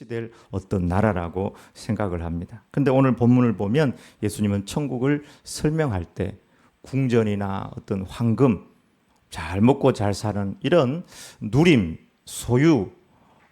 통치될 어떤 나라라고 생각을 합니다. 근데 오늘 본문을 보면 예수님은 천국을 설명할 때 궁전이나 어떤 황금, 잘 먹고 잘 사는 이런 누림, 소유,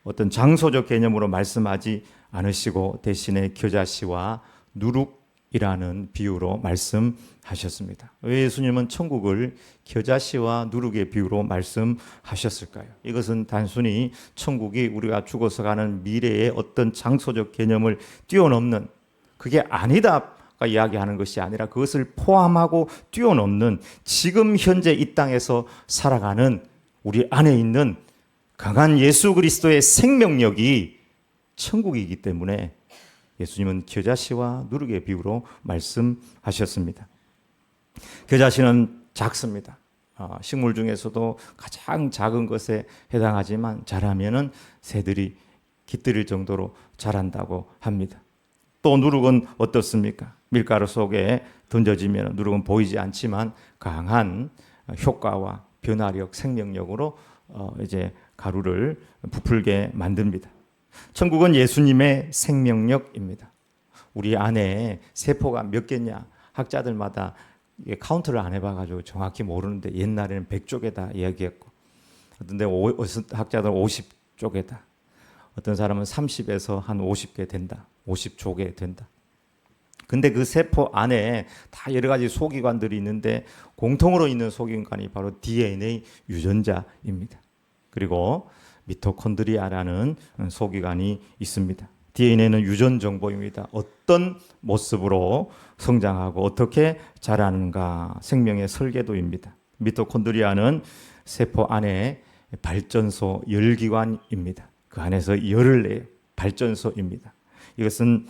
어떤 장소적 개념으로 말씀하지 않으시고 대신에 겨자씨와 누룩이라는 비유로 말씀하셨습니다. 왜 예수님은 천국을 겨자씨와 누룩의 비유로 말씀하셨을까요? 이것은 단순히 천국이 우리가 죽어서 가는 미래의 어떤 장소적 개념을 뛰어넘는, 그게 아니다 이야기하는 것이 아니라 그것을 포함하고 뛰어넘는 지금 현재 이 땅에서 살아가는 우리 안에 있는 강한 예수 그리스도의 생명력이 천국이기 때문에 예수님은 겨자씨와 누룩의 비유로 말씀하셨습니다. 겨자씨는 작습니다. 식물 중에서도 가장 작은 것에 해당하지만 자라면은 새들이 깃들일 정도로 자란다고 합니다. 또 누룩은 어떻습니까? 밀가루 속에 던져지면 누룩은 보이지 않지만 강한 효과와 변화력, 생명력으로 이제 가루를 부풀게 만듭니다. 천국은 예수님의 생명력입니다. 우리 안에 세포가 몇 개냐? 학자들마다 카운트를 안 해봐가지고 정확히 모르는데 옛날에는 100쪽에다 이야기했고, 어떤 학자들은 50쪽에다, 어떤 사람은 30에서 한 50개 된다, 50족에 된다. 근데 그 세포 안에 다 여러 가지 소기관들이 있는데 공통으로 있는 소기관이 바로 DNA 유전자입니다. 그리고 미토콘드리아라는 소기관이 있습니다. DNA는 유전 정보입니다. 어떤 모습으로 성장하고 어떻게 자라는가, 생명의 설계도입니다. 미토콘드리아는 세포 안에 발전소 열기관입니다. 그 안에서 열을 내요. 발전소입니다. 이것은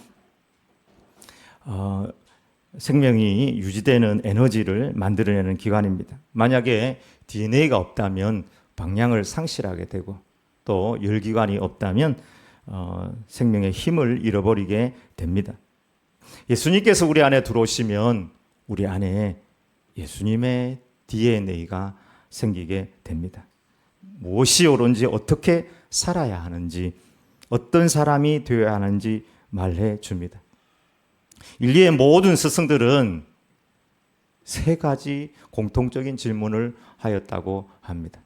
생명이 유지되는 에너지를 만들어내는 기관입니다. 만약에 DNA가 없다면 방향을 상실하게 되고, 또 열기관이 없다면 생명의 힘을 잃어버리게 됩니다. 예수님께서 우리 안에 들어오시면 우리 안에 예수님의 DNA가 생기게 됩니다. 무엇이 옳은지, 어떻게 살아야 하는지, 어떤 사람이 되어야 하는지 말해 줍니다. 인류의 모든 스승들은 세 가지 공통적인 질문을 하였다고 합니다.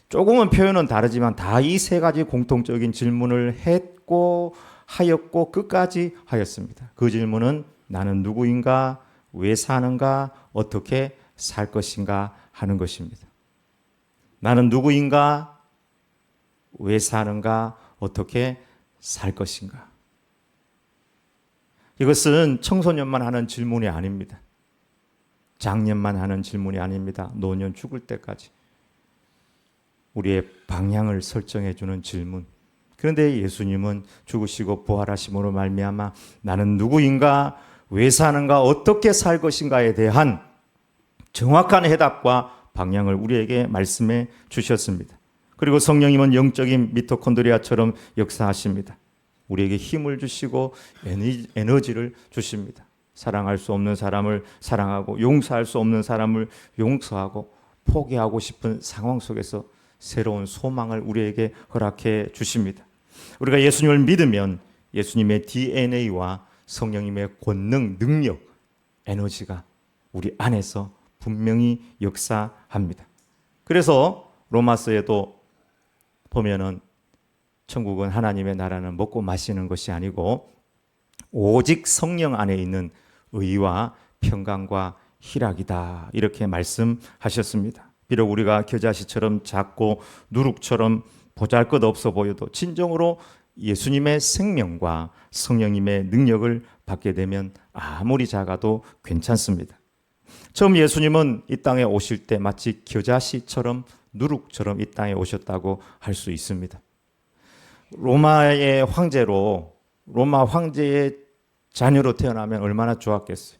조금은 표현은 다르지만 다 이 세 가지 공통적인 질문을 했고 하였고 끝까지 하였습니다. 그 질문은 나는 누구인가, 왜 사는가, 어떻게 살 것인가 하는 것입니다. 나는 누구인가, 왜 사는가, 어떻게 살 것인가. 이것은 청소년만 하는 질문이 아닙니다. 장년만 하는 질문이 아닙니다. 노년 죽을 때까지 우리의 방향을 설정해 주는 질문. 그런데 예수님은 죽으시고 부활하심으로 말미암아 나는 누구인가, 왜 사는가, 어떻게 살 것인가에 대한 정확한 해답과 방향을 우리에게 말씀해 주셨습니다. 그리고 성령님은 영적인 미토콘드리아처럼 역사하십니다. 우리에게 힘을 주시고 에너지를 주십니다. 사랑할 수 없는 사람을 사랑하고 용서할 수 없는 사람을 용서하고 포기하고 싶은 상황 속에서 새로운 소망을 우리에게 허락해 주십니다. 우리가 예수님을 믿으면 예수님의 DNA와 성령님의 권능, 능력, 에너지가 우리 안에서 분명히 역사합니다. 그래서 로마서에도 보면은 천국은, 하나님의 나라는 먹고 마시는 것이 아니고 오직 성령 안에 있는 의와 평강과 희락이다, 이렇게 말씀하셨습니다. 비록 우리가 겨자씨처럼 작고 누룩처럼 보잘것없어 보여도 진정으로 예수님의 생명과 성령님의 능력을 받게 되면 아무리 작아도 괜찮습니다. 처음 예수님은 이 땅에 오실 때 마치 겨자씨처럼 누룩처럼 이 땅에 오셨다고 할 수 있습니다. 로마의 황제로, 로마 황제의 자녀로 태어나면 얼마나 좋았겠어요.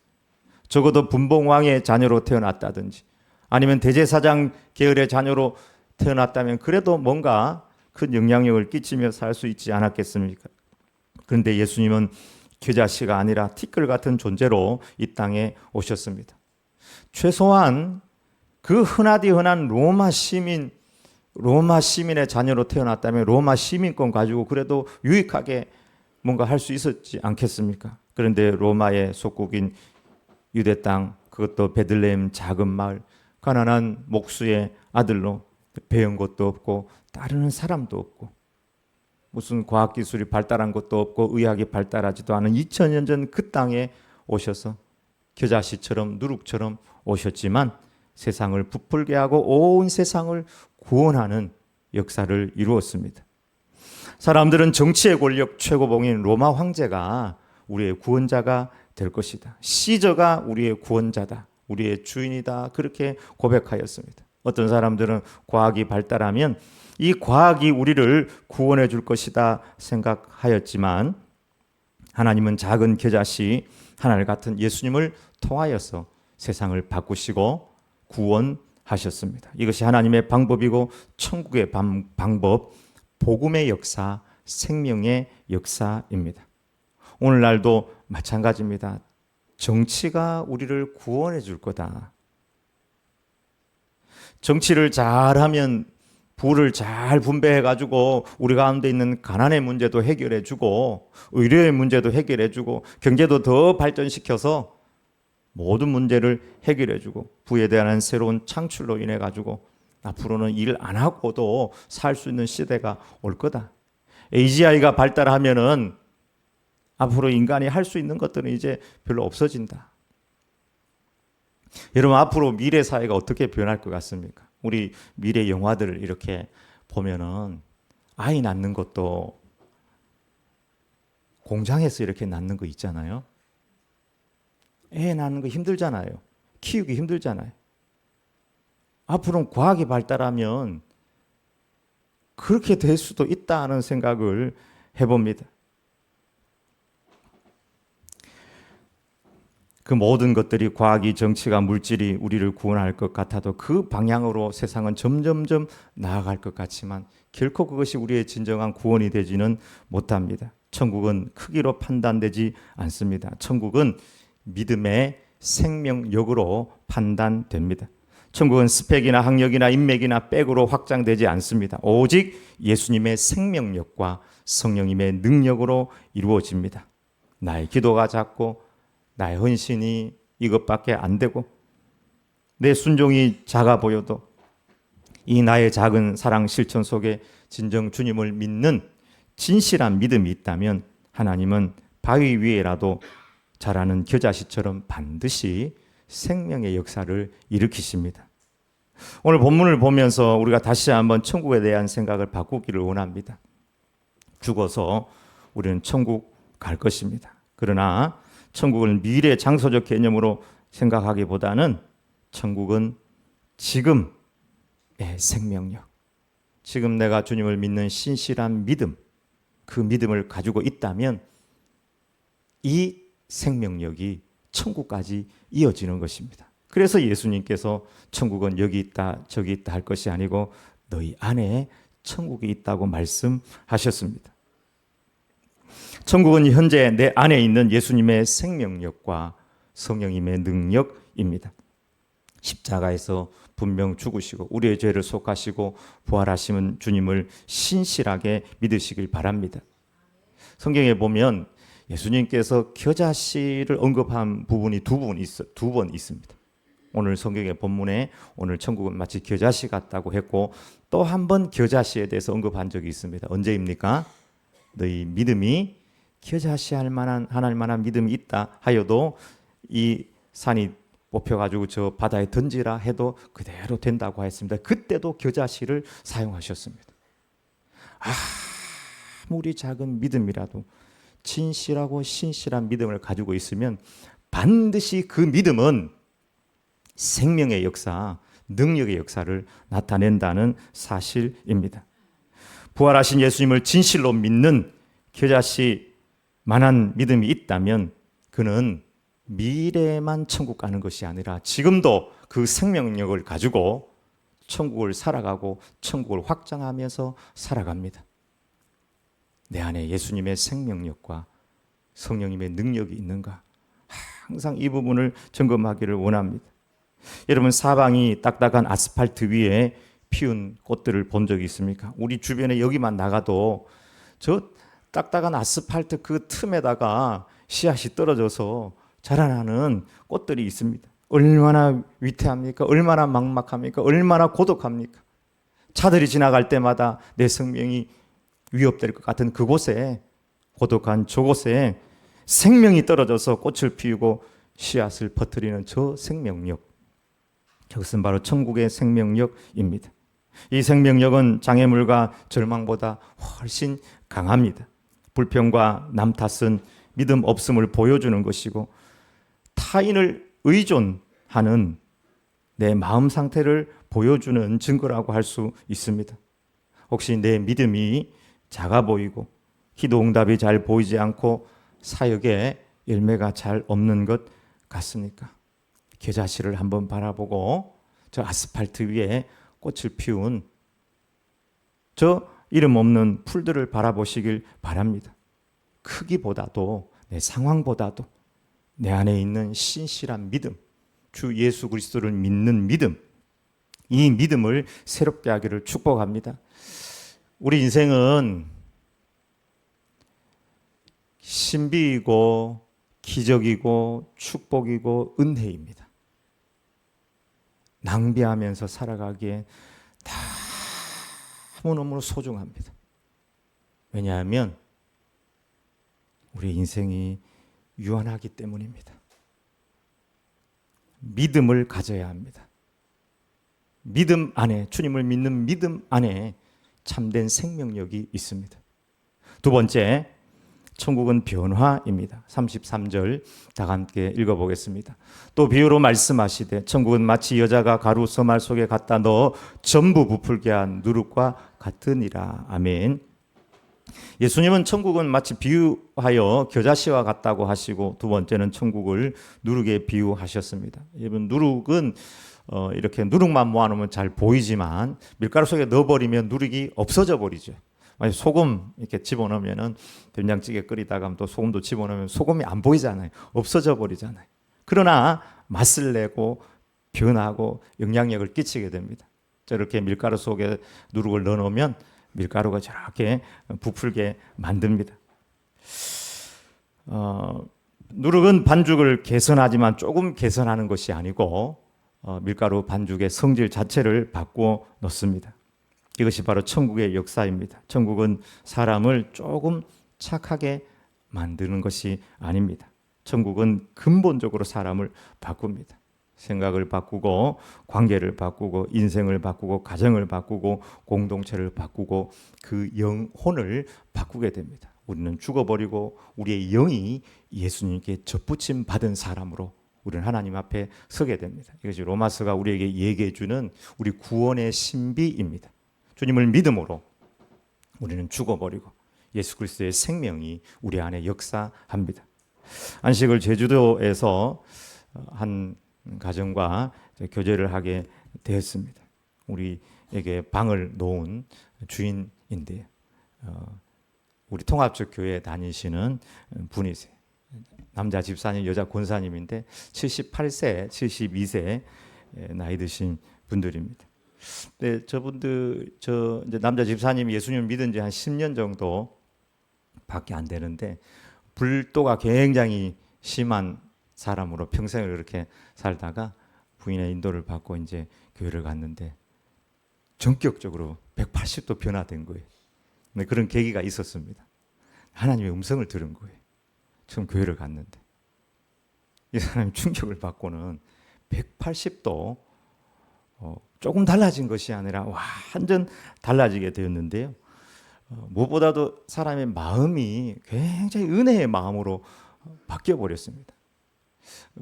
적어도 분봉왕의 자녀로 태어났다든지 아니면 대제사장 계열의 자녀로 태어났다면 그래도 뭔가 큰 영향력을 끼치며 살 수 있지 않았겠습니까? 그런데 예수님은 겨자씨가 아니라 티끌 같은 존재로 이 땅에 오셨습니다. 최소한 그 흔하디 흔한 로마 시민의 로마 시민의 자녀로 태어났다면 로마 시민권 가지고 그래도 유익하게 뭔가 할 수 있었지 않겠습니까? 그런데 로마의 속국인 유대 땅, 그것도 베들레헴 작은 마을, 가난한 목수의 아들로 배운 것도 없고 따르는 사람도 없고 무슨 과학기술이 발달한 것도 없고 의학이 발달하지도 않은 2000년 전 그 땅에 오셔서 겨자씨처럼 누룩처럼 오셨지만 세상을 부풀게 하고 온 세상을 구원하는 역사를 이루었습니다. 사람들은 정치의 권력 최고봉인 로마 황제가 우리의 구원자가 될 것이다. 시저가 우리의 구원자다. 우리의 주인이다. 그렇게 고백하였습니다. 어떤 사람들은 과학이 발달하면 이 과학이 우리를 구원해 줄 것이다 생각하였지만 하나님은 작은 겨자씨 하늘 같은 예수님을 통하여서 세상을 바꾸시고 구원하셨습니다. 이것이 하나님의 방법이고 천국의 방법, 복음의 역사, 생명의 역사입니다. 오늘날도 마찬가지입니다. 정치가 우리를 구원해 줄 거다. 정치를 잘하면 부를 잘 분배해 가지고 우리 가운데 있는 가난의 문제도 해결해 주고 의료의 문제도 해결해 주고 경제도 더 발전시켜서 모든 문제를 해결해 주고 부에 대한 새로운 창출로 인해 가지고 앞으로는 일 안 하고도 살 수 있는 시대가 올 거다. AGI가 발달하면은 앞으로 인간이 할 수 있는 것들은 이제 별로 없어진다. 여러분, 앞으로 미래 사회가 어떻게 변할 것 같습니까? 우리 미래 영화들을 이렇게 보면은 아이 낳는 것도 공장에서 이렇게 낳는 거 있잖아요. 애 낳는 거 힘들잖아요. 키우기 힘들잖아요. 앞으로는 과학이 발달하면 그렇게 될 수도 있다는 생각을 해봅니다. 그 모든 것들이 과학이, 정치가, 물질이 우리를 구원할 것 같아도 그 방향으로 세상은 점점점 나아갈 것 같지만 결코 그것이 우리의 진정한 구원이 되지는 못합니다. 천국은 크기로 판단되지 않습니다. 천국은 믿음의 생명력으로 판단됩니다. 천국은 스펙이나 학력이나 인맥이나 백으로 확장되지 않습니다. 오직 예수님의 생명력과 성령님의 능력으로 이루어집니다. 나의 기도가 작고 나의 헌신이 이것밖에 안 되고 내 순종이 작아 보여도 이 나의 작은 사랑 실천 속에 진정 주님을 믿는 진실한 믿음이 있다면 하나님은 바위 위에라도 자라는 겨자씨처럼 반드시 생명의 역사를 일으키십니다. 오늘 본문을 보면서 우리가 다시 한번 천국에 대한 생각을 바꾸기를 원합니다. 죽어서 우리는 천국 갈 것입니다. 그러나 천국을 미래 장소적 개념으로 생각하기보다는 천국은 지금의 생명력, 지금 내가 주님을 믿는 신실한 믿음, 그 믿음을 가지고 있다면 이 생명력이 천국까지 이어지는 것입니다. 그래서 예수님께서 천국은 여기 있다 저기 있다 할 것이 아니고 너희 안에 천국이 있다고 말씀하셨습니다. 천국은 현재 내 안에 있는 예수님의 생명력과 성령님의 능력입니다. 십자가에서 분명 죽으시고 우리의 죄를 속하시고 부활하시는 주님을 신실하게 믿으시길 바랍니다. 성경에 보면 예수님께서 겨자씨를 언급한 부분이 두 번 있습니다. 오늘 성경의 본문에 오늘 천국은 마치 겨자씨 같다고 했고 또 한 번 겨자씨에 대해서 언급한 적이 있습니다. 언제입니까? 너희 믿음이 겨자씨 할 만한 믿음이 있다 하여도 이 산이 뽑혀가지고 저 바다에 던지라 해도 그대로 된다고 했습니다. 그때도 겨자씨를 사용하셨습니다. 아무리 작은 믿음이라도 진실하고 신실한 믿음을 가지고 있으면 반드시 그 믿음은 생명의 역사, 능력의 역사를 나타낸다는 사실입니다. 부활하신 예수님을 진실로 믿는 겨자씨만한 믿음이 있다면 그는 미래만 천국 가는 것이 아니라 지금도 그 생명력을 가지고 천국을 살아가고 천국을 확장하면서 살아갑니다. 내 안에 예수님의 생명력과 성령님의 능력이 있는가? 항상 이 부분을 점검하기를 원합니다. 여러분, 사방이 딱딱한 아스팔트 위에 피운 꽃들을 본 적이 있습니까? 우리 주변에 여기만 나가도 저 딱딱한 아스팔트 그 틈에다가 씨앗이 떨어져서 자라나는 꽃들이 있습니다. 얼마나 위태합니까? 얼마나 막막합니까? 얼마나 고독합니까? 차들이 지나갈 때마다 내 생명이 위협될 것 같은 그곳에, 고독한 저곳에 생명이 떨어져서 꽃을 피우고 씨앗을 퍼뜨리는 저 생명력, 저것은 바로 천국의 생명력입니다. 이 생명력은 장애물과 절망보다 훨씬 강합니다. 불평과 남 탓은 믿음 없음을 보여주는 것이고, 타인을 의존하는 내 마음 상태를 보여주는 증거라고 할 수 있습니다. 혹시 내 믿음이 작아 보이고 기도응답이 잘 보이지 않고 사역에 열매가 잘 없는 것 같습니까? 겨자씨를 한번 바라보고 저 아스팔트 위에 꽃을 피운 저 이름 없는 풀들을 바라보시길 바랍니다. 크기보다도, 내 상황보다도 내 안에 있는 신실한 믿음, 주 예수 그리스도를 믿는 믿음, 이 믿음을 새롭게 하기를 축복합니다. 우리 인생은 신비이고 기적이고 축복이고 은혜입니다. 낭비하면서 살아가기에 너무너무 소중합니다. 왜냐하면 우리 인생이 유한하기 때문입니다. 믿음을 가져야 합니다. 믿음 안에, 주님을 믿는 믿음 안에 참된 생명력이 있습니다. 두 번째, 천국은 변화입니다. 33절 다 함께 읽어보겠습니다. 또 비유로 말씀하시되 천국은 마치 여자가 가루 서말 속에 갖다 넣어 전부 부풀게 한 누룩과 같으니라. 아멘. 예수님은 천국은 마치 비유하여 겨자씨와 같다고 하시고, 두 번째는 천국을 누룩에 비유하셨습니다. 여러분, 누룩은 이렇게 누룩만 모아놓으면 잘 보이지만 밀가루 속에 넣어버리면 누룩이 없어져 버리죠. 소금 이렇게 집어넣으면은 된장찌개 끓이다가 또 소금도 집어넣으면 소금이 안 보이잖아요. 없어져 버리잖아요. 그러나 맛을 내고 변하고 영향력을 끼치게 됩니다. 저렇게 밀가루 속에 누룩을 넣어놓으면 밀가루가 저렇게 부풀게 만듭니다. 누룩은 반죽을 개선하지만 조금 개선하는 것이 아니고 밀가루 반죽의 성질 자체를 바꾸어 놓습니다. 이것이 바로 천국의 역사입니다. 천국은 사람을 조금 착하게 만드는 것이 아닙니다. 천국은 근본적으로 사람을 바꿉니다. 생각을 바꾸고 관계를 바꾸고 인생을 바꾸고 가정을 바꾸고 공동체를 바꾸고 그 영혼을 바꾸게 됩니다. 우리는 죽어버리고 우리의 영이 예수님께 접붙임 받은 사람으로 우리는 하나님 앞에 서게 됩니다. 이것이 로마서가 우리에게 얘기해 주는 우리 구원의 신비입니다. 주님을 믿음으로 우리는 죽어버리고 예수 그리스도의 생명이 우리 안에 역사합니다. 안식을 제주도에서 한 가정과 교제를 하게 되었습니다. 우리에게 방을 놓은 주인인데요. 우리 통합적 교회에 다니시는 분이세요. 남자 집사님, 여자 권사님인데 78세, 72세 나이 드신 분들입니다. 네, 저분들 이제 남자 집사님이 예수님을 믿은 지 한 10년 정도밖에 안 되는데 불도가 굉장히 심한 사람으로 평생을 그렇게 살다가 부인의 인도를 받고 이제 교회를 갔는데 전격적으로 180도 변화된 거예요. 네, 그런 계기가 있었습니다. 하나님의 음성을 들은 거예요. 처음 교회를 갔는데 이 사람이 충격을 받고는 180도 조금 달라진 것이 아니라 완전 달라지게 되었는데요. 무엇보다도 사람의 마음이 굉장히 은혜의 마음으로 바뀌어 버렸습니다.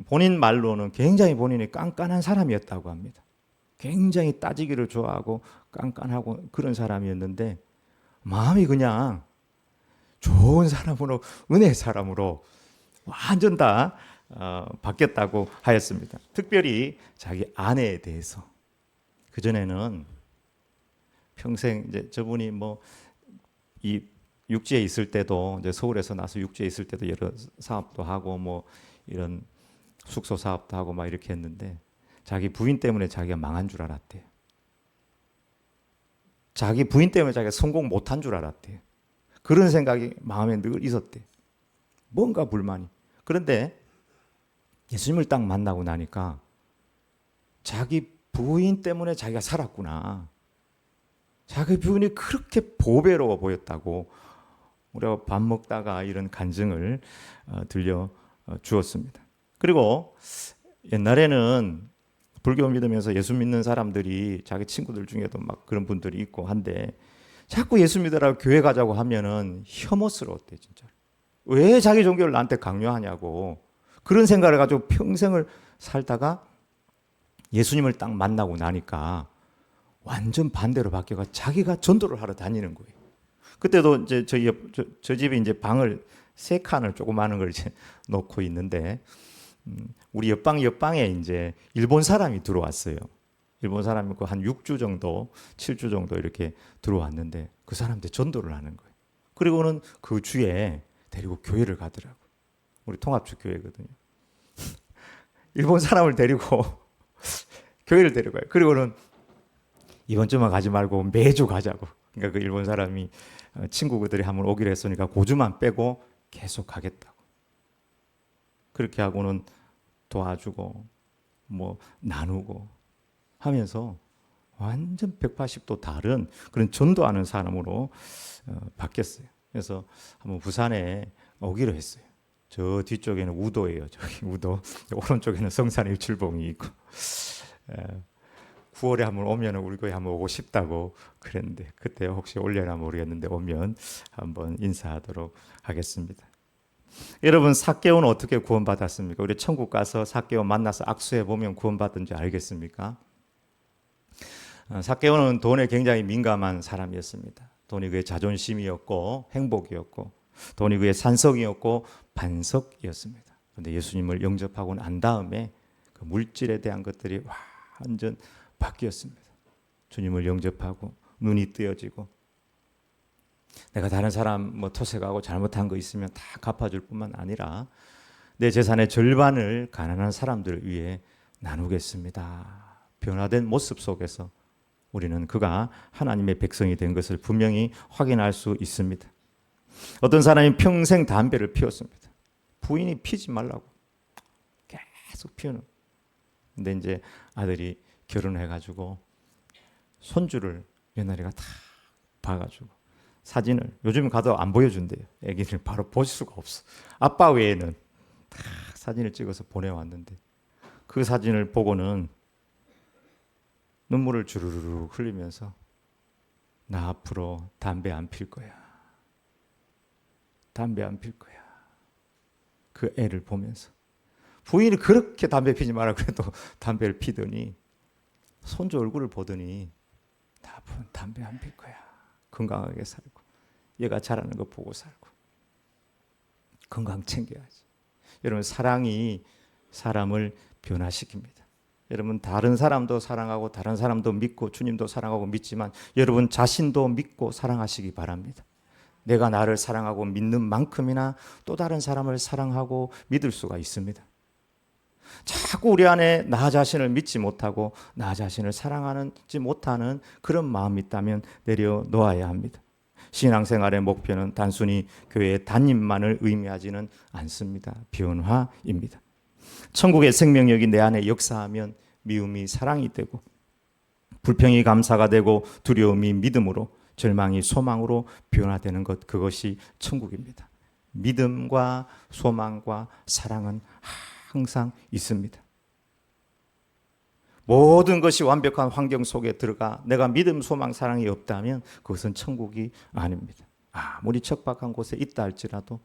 본인 말로는 굉장히 본인이 깐깐한 사람이었다고 합니다. 굉장히 따지기를 좋아하고 깐깐하고 그런 사람이었는데 마음이 그냥 좋은 사람으로, 은혜의 사람으로 완전 다 바뀌었다고 하였습니다. 특별히 자기 아내에 대해서, 그전에는 평생 이제 저분이 뭐 이 육지에 있을 때도 이제 서울에서 나서 육지에 있을 때도 여러 사업도 하고 뭐 이런 숙소 사업도 하고 막 이렇게 했는데 자기 부인 때문에 자기가 망한 줄 알았대요. 자기 부인 때문에 자기가 성공 못한 줄 알았대요. 그런 생각이 마음에 늘 있었대. 뭔가 불만이. 그런데 예수님을 딱 만나고 나니까 자기 부인 때문에 자기가 살았구나. 자기 부인이 그렇게 보배로워 보였다고 우리가 밥 먹다가 이런 간증을 들려 주었습니다. 그리고 옛날에는 불교 믿으면서 예수 믿는 사람들이 자기 친구들 중에도 막 그런 분들이 있고 한데 자꾸 예수 믿으라고 교회 가자고 하면은 혐오스러웠대 진짜. 왜 자기 종교를 나한테 강요하냐고 그런 생각을 가지고 평생을 살다가 예수님을 딱 만나고 나니까 완전 반대로 바뀌어가 자기가 전도를 하러 다니는 거예요. 그때도 이제 저 집에 이제 방을 3칸을 조그마한 걸 이제 놓고 있는데 우리 옆방에 이제 일본 사람이 들어왔어요. 일본 사람이 한 6주 정도, 7주 정도 이렇게 들어왔는데 그 사람한테 전도를 하는 거예요. 그리고는 그 주에 데리고 교회를 가더라고. 우리 통합주 교회거든요. 일본 사람을 데리고 교회를 데려가요. 그리고는 이번 주만 가지 말고 매주 가자고. 그러니까 그 일본 사람이 친구들이 한번 오기로 했으니까 그 주만 빼고 계속 가겠다고. 그렇게 하고는 도와주고 뭐 나누고 하면서 완전 180도 다른 그런 전도하는 사람으로 바뀌었어요. 그래서 한번 부산에 오기로 했어요. 저 뒤쪽에는 우도예요. 저기 우도. 오른쪽에는 성산의 일출봉이 있고. 9월에 한번 오면 우리 교회 한번 오고 싶다고 그랬는데 그때 혹시 올려나 모르겠는데 오면 한번 인사하도록 하겠습니다. 여러분 삭개오는 어떻게 구원받았습니까? 우리 천국 가서 삭개오 만나서 악수해 보면 구원받은 줄 알겠습니까? 삭개오는 돈에 굉장히 민감한 사람이었습니다. 돈이 그의 자존심이었고 행복이었고 돈이 그의 산석이었고 반석이었습니다. 그런데 예수님을 영접하고 난 다음에 그 물질에 대한 것들이 완전 바뀌었습니다. 주님을 영접하고 눈이 뜨여지고 내가 다른 사람 뭐 토색하고 잘못한 거 있으면 다 갚아줄 뿐만 아니라 내 재산의 절반을 가난한 사람들을 위해 나누겠습니다. 변화된 모습 속에서 우리는 그가 하나님의 백성이 된 것을 분명히 확인할 수 있습니다. 어떤 사람이 평생 담배를 피웠습니다. 부인이 피지 말라고 계속 피우는. 근데 이제 아들이 결혼해가지고 손주를 며느리가 다 봐가지고 사진을 요즘 가도 안 보여준대요. 애기들 바로 볼 수가 없어. 아빠 외에는 다 사진을 찍어서 보내왔는데 그 사진을 보고는 눈물을 주르르 흘리면서 나 앞으로 담배 안 필 거야. 담배 안 필 거야. 그 애를 보면서 부인이 그렇게 담배 피지 마라 그래도 담배를 피더니 손주 얼굴을 보더니 나 앞으로 담배 안 필 거야. 건강하게 살고 얘가 잘하는 거 보고 살고 건강 챙겨야지. 여러분 사랑이 사람을 변화시킵니다. 여러분 다른 사람도 사랑하고 다른 사람도 믿고 주님도 사랑하고 믿지만 여러분 자신도 믿고 사랑하시기 바랍니다. 내가 나를 사랑하고 믿는 만큼이나 또 다른 사람을 사랑하고 믿을 수가 있습니다. 자꾸 우리 안에 나 자신을 믿지 못하고 나 자신을 사랑하지 못하는 그런 마음이 있다면 내려놓아야 합니다. 신앙생활의 목표는 단순히 교회의 담임만을 의미하지는 않습니다. 변화입니다. 천국의 생명력이 내 안에 역사하면 미움이 사랑이 되고 불평이 감사가 되고 두려움이 믿음으로 절망이 소망으로 변화되는 것, 그것이 천국입니다. 믿음과 소망과 사랑은 항상 있습니다. 모든 것이 완벽한 환경 속에 들어가 내가 믿음, 소망, 사랑이 없다면 그것은 천국이 아닙니다. 아무리 척박한 곳에 있다 할지라도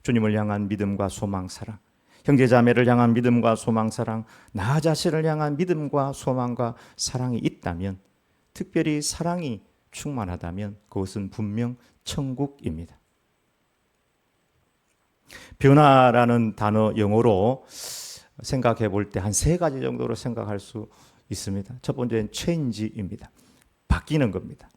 주님을 향한 믿음과 소망, 사랑, 형제자매를 향한 믿음과 소망, 사랑, 나 자신을 향한 믿음과 소망과 사랑이 있다면, 특별히 사랑이 충만하다면 그것은 분명 천국입니다. 변화라는 단어 영어로 생각해 볼 때 한 3가지 정도로 생각할 수 있습니다. 첫 번째는 change입니다. 바뀌는 겁니다.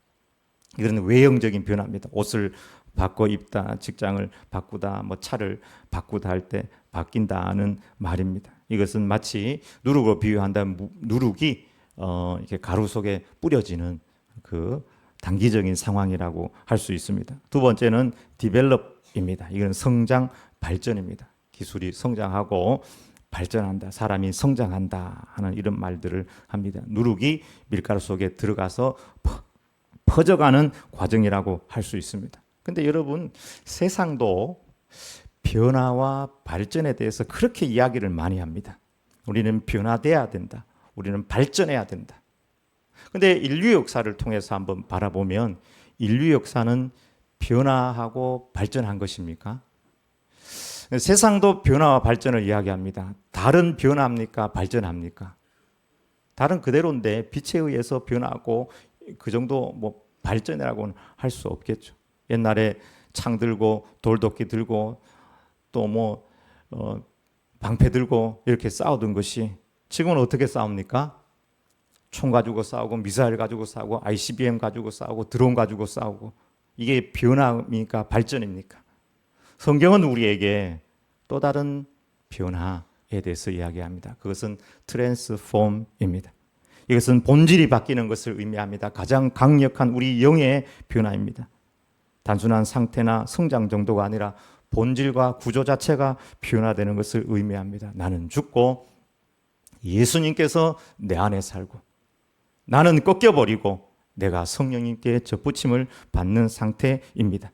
이건 외형적인 변화입니다. 옷을 바꿔 입다, 직장을 바꾸다, 뭐 차를 바꾸다 할 때 바뀐다는 말입니다. 이것은 마치 누룩으로 비유한다면 누룩이 이렇게 가루 속에 뿌려지는 그 단기적인 상황이라고 할 수 있습니다. 두 번째는 develop입니다. 이건 성장, 발전입니다. 기술이 성장하고 발전한다, 사람이 성장한다 하는 이런 말들을 합니다. 누룩이 밀가루 속에 들어가서 퍼져가는 과정이라고 할 수 있습니다. 근데 여러분, 세상도 변화와 발전에 대해서 그렇게 이야기를 많이 합니다. 우리는 변화돼야 된다. 우리는 발전해야 된다. 근데 인류 역사를 통해서 한번 바라보면 인류 역사는 변화하고 발전한 것입니까? 세상도 변화와 발전을 이야기합니다. 달은 변화합니까? 발전합니까? 달은 그대로인데 빛에 의해서 변하고 그 정도 뭐 발전이라고는 할 수 없겠죠. 옛날에 창 들고 돌도끼 들고 또 뭐 방패 들고 이렇게 싸우던 것이 지금은 어떻게 싸웁니까? 총 가지고 싸우고 미사일 가지고 싸우고 ICBM 가지고 싸우고 드론 가지고 싸우고 이게 변화입니까? 발전입니까? 성경은 우리에게 또 다른 변화에 대해서 이야기합니다. 그것은 트랜스폼입니다. 이것은 본질이 바뀌는 것을 의미합니다. 가장 강력한 우리 영의 변화입니다. 단순한 상태나 성장 정도가 아니라 본질과 구조 자체가 변화되는 것을 의미합니다. 나는 죽고 예수님께서 내 안에 살고 나는 꺾여버리고 내가 성령님께 접붙임을 받는 상태입니다.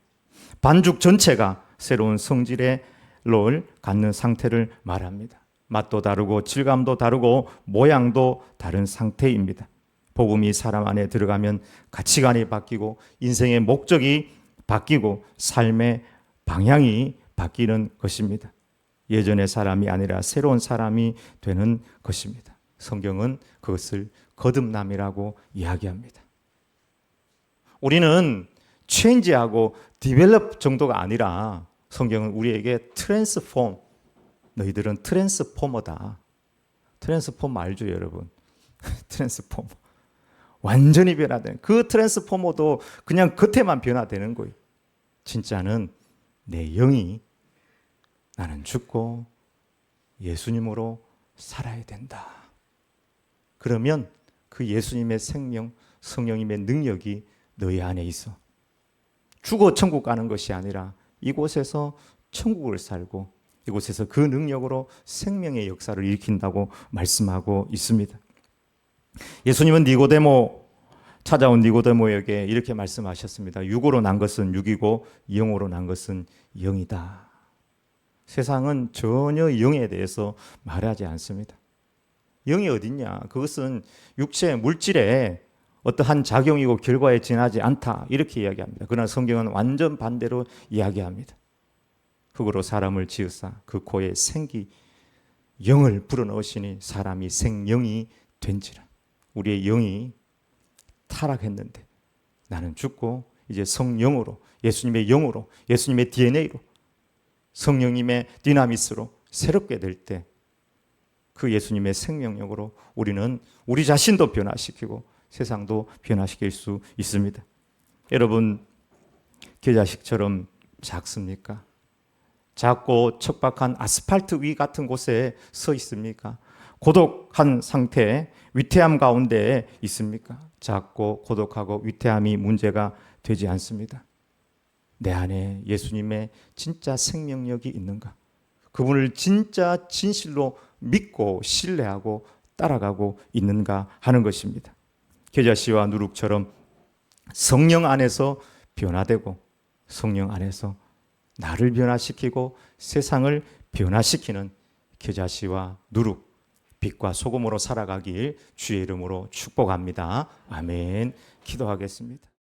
반죽 전체가 새로운 성질의 를 갖는 상태를 말합니다. 맛도 다르고 질감도 다르고 모양도 다른 상태입니다. 복음이 사람 안에 들어가면 가치관이 바뀌고 인생의 목적이 바뀌고 삶의 방향이 바뀌는 것입니다. 예전의 사람이 아니라 새로운 사람이 되는 것입니다. 성경은 그것을 거듭남이라고 이야기합니다. 우리는 체인지하고 디벨롭 정도가 아니라 성경은 우리에게 트랜스폼, 너희들은 트랜스포머다. 트랜스포머 알죠, 여러분? 트랜스포머. 완전히 변화되는 그 트랜스포머도 그냥 겉에만 변화되는 거예요. 진짜는 내 영이 나는 죽고 예수님으로 살아야 된다. 그러면 그 예수님의 생명, 성령님의 능력이 너희 안에 있어. 죽어 천국 가는 것이 아니라 이곳에서 천국을 살고 이곳에서 그 능력으로 생명의 역사를 일으킨다고 말씀하고 있습니다. 예수님은 찾아온 니고데모에게 이렇게 말씀하셨습니다. 육으로 난 것은 육이고 영으로 난 것은 영이다. 세상은 전혀 영에 대해서 말하지 않습니다. 영이 어딨냐? 그것은 육체, 물질에 어떠한 작용이고 결과에 지나지 않다. 이렇게 이야기합니다. 그러나 성경은 완전 반대로 이야기합니다. 흙으로 사람을 지으사 그 코에 생기 영을 불어넣으시니 사람이 생영이 된지라. 우리의 영이 타락했는데 나는 죽고 이제 성령으로 예수님의 영으로 예수님의 DNA로 성령님의 디나미스로 새롭게 될 때 그 예수님의 생명력으로 우리는 우리 자신도 변화시키고 세상도 변화시킬 수 있습니다. 여러분, 겨자식처럼 작습니까? 작고 척박한 아스팔트 위 같은 곳에 서 있습니까? 고독한 상태, 위태함 가운데 있습니까? 작고 고독하고 위태함이 문제가 되지 않습니다. 내 안에 예수님의 진짜 생명력이 있는가? 그분을 진짜 진실로 믿고 신뢰하고 따라가고 있는가 하는 것입니다. 겨자씨와 누룩처럼 성령 안에서 변화되고 성령 안에서 나를 변화시키고 세상을 변화시키는 겨자씨와 누룩, 빛과 소금으로 살아가길 주의 이름으로 축복합니다. 아멘. 기도하겠습니다.